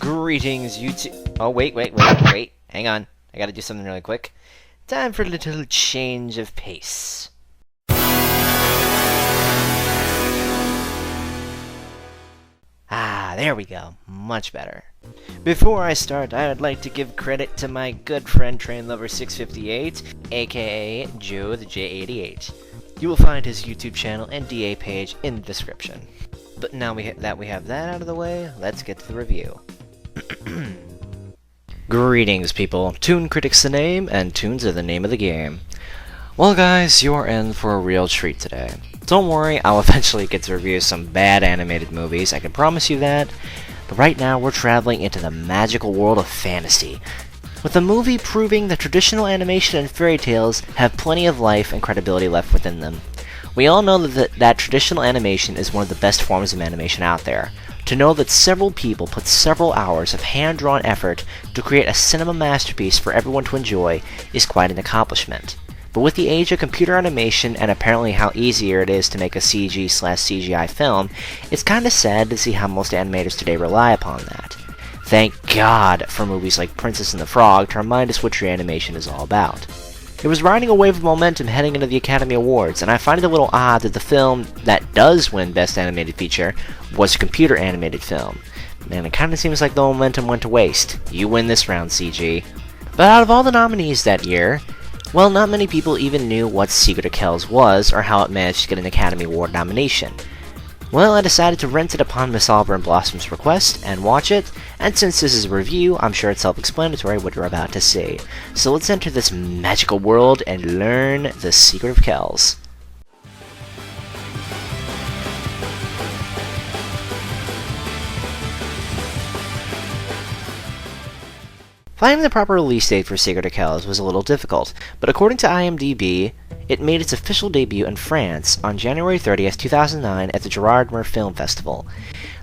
Greetings, YouTube. Oh, wait. Hang on. I gotta do something really quick. Time for a little change of pace. Ah, there we go. Much better. Before I start, I would like to give credit to my good friend TrainLover658, aka Joe the J88. You will find his YouTube channel and DA page in the description. But now we have that out of the way, let's get to the review. Greetings, people. ToonKritic's the name, and tunes are the name of the game. Well, guys, you are in for a real treat today. Don't worry, I'll eventually get to review some bad animated movies, I can promise you that. But right now, we're traveling into the magical world of fantasy, with the movie proving that traditional animation and fairy tales have plenty of life and credibility left within them. We all know that traditional animation is one of the best forms of animation out there. To know that several people put several hours of hand-drawn effort to create a cinema masterpiece for everyone to enjoy is quite an accomplishment. But with the age of computer animation and apparently how easier it is to make a CG/CGI film, it's kinda sad to see how most animators today rely upon that. Thank God for movies like Princess and the Frog to remind us what true animation is all about. It was riding a wave of momentum heading into the Academy Awards, and I find it a little odd that the film that does win Best Animated Feature was a computer animated film. Man, it kinda seems like the momentum went to waste. You win this round, CG. But out of all the nominees that year, well, not many people even knew what Secret of Kells was, or how it managed to get an Academy Award nomination. Well, I decided to rent it upon Miss Oliver and Blossom's request, and watch it, and since this is a review, I'm sure it's self-explanatory what you're about to see. So let's enter this magical world and learn the Secret of Kells. Finding the proper release date for Secret of Kells was a little difficult, but according to IMDb, it made its official debut in France on January 30th, 2009 at the Gerard Mur Film Festival.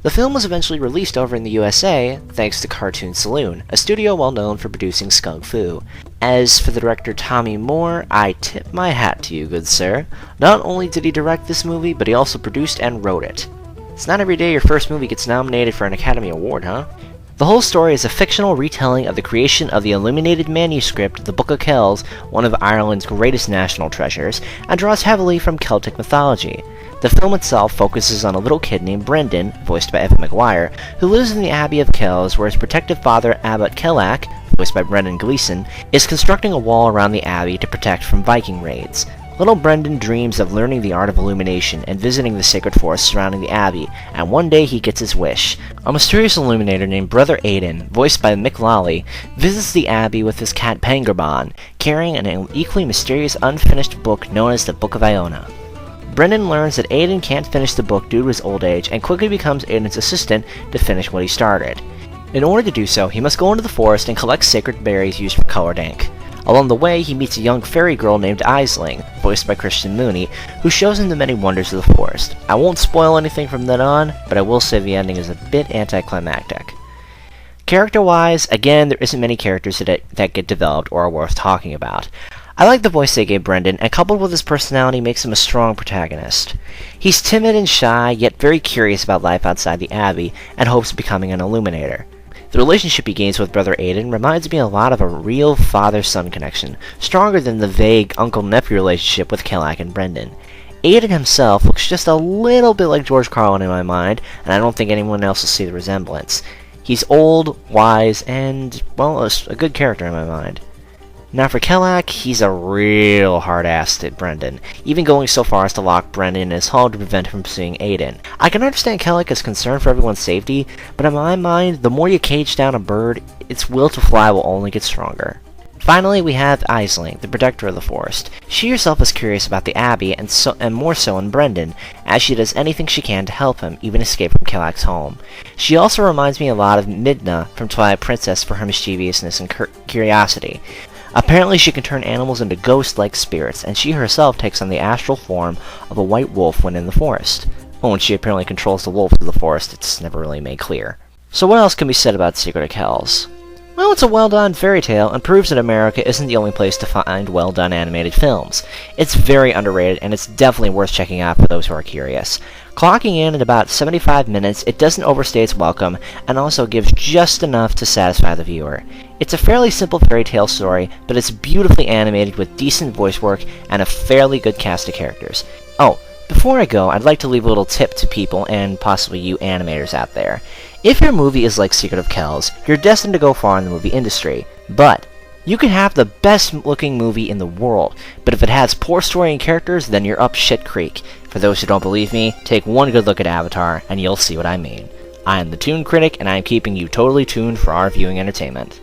The film was eventually released over in the USA thanks to Cartoon Saloon, a studio well known for producing Skunk Fu. As for the director Tommy Moore, I tip my hat to you, good sir. Not only did he direct this movie, but he also produced and wrote it. It's not every day your first movie gets nominated for an Academy Award, huh? The whole story is a fictional retelling of the creation of the illuminated manuscript, the Book of Kells, one of Ireland's greatest national treasures, and draws heavily from Celtic mythology. The film itself focuses on a little kid named Brendan, voiced by Evan McGuire, who lives in the Abbey of Kells, where his protective father, Abbot Kellac, voiced by Brendan Gleeson, is constructing a wall around the abbey to protect from Viking raids. Little Brendan dreams of learning the art of illumination and visiting the sacred forest surrounding the abbey, and one day he gets his wish. A mysterious illuminator named Brother Aidan, voiced by Mick Lally, visits the abbey with his cat Pengerban, carrying an equally mysterious unfinished book known as the Book of Iona. Brendan learns that Aidan can't finish the book due to his old age and quickly becomes Aidan's assistant to finish what he started. In order to do so, he must go into the forest and collect sacred berries used for colored ink. Along the way, he meets a young fairy girl named Aisling, voiced by Christian Mooney, who shows him the many wonders of the forest. I won't spoil anything from then on, but I will say the ending is a bit anticlimactic. Character-wise, again, there isn't many characters that get developed or are worth talking about. I like the voice they gave Brendan, and coupled with his personality makes him a strong protagonist. He's timid and shy, yet very curious about life outside the Abbey, and hopes of becoming an illuminator. The relationship he gains with Brother Aidan reminds me a lot of a real father-son connection, stronger than the vague uncle-nephew relationship with Kellac and Brendan. Aidan himself looks just a little bit like George Carlin in my mind, and I don't think anyone else will see the resemblance. He's old, wise, and, well, a good character in my mind. Now for Kellac, he's a real hard-ass to Brendan, even going so far as to lock Brendan in his hall to prevent him from seeing Aidan. I can understand Kellac is concerned for everyone's safety, but in my mind, the more you cage down a bird, its will to fly will only get stronger. Finally, we have Aisling, the protector of the forest. She herself is curious about the Abbey, and more so in Brendan, as she does anything she can to help him, even escape from Kellac's home. She also reminds me a lot of Midna from Twilight Princess for her mischievousness and curiosity. Apparently she can turn animals into ghost-like spirits, and she herself takes on the astral form of a white wolf when in the forest. Oh, and she apparently controls the wolves of the forest. It's never really made clear. So what else can be said about Secret of Kells? Well, it's a well-done fairy tale, and proves that America isn't the only place to find well-done animated films. It's very underrated, and it's definitely worth checking out for those who are curious. Clocking in at about 75 minutes, it doesn't overstay its welcome, and also gives just enough to satisfy the viewer. It's a fairly simple fairy tale story, but it's beautifully animated with decent voice work and a fairly good cast of characters. Oh, before I go, I'd like to leave a little tip to people, and possibly you animators out there. If your movie is like Secret of Kells, you're destined to go far in the movie industry. But you can have the best looking movie in the world, but if it has poor story and characters, then you're up shit creek. For those who don't believe me, take one good look at Avatar, and you'll see what I mean. I am the Toon Critic, and I am keeping you totally tuned for our viewing entertainment.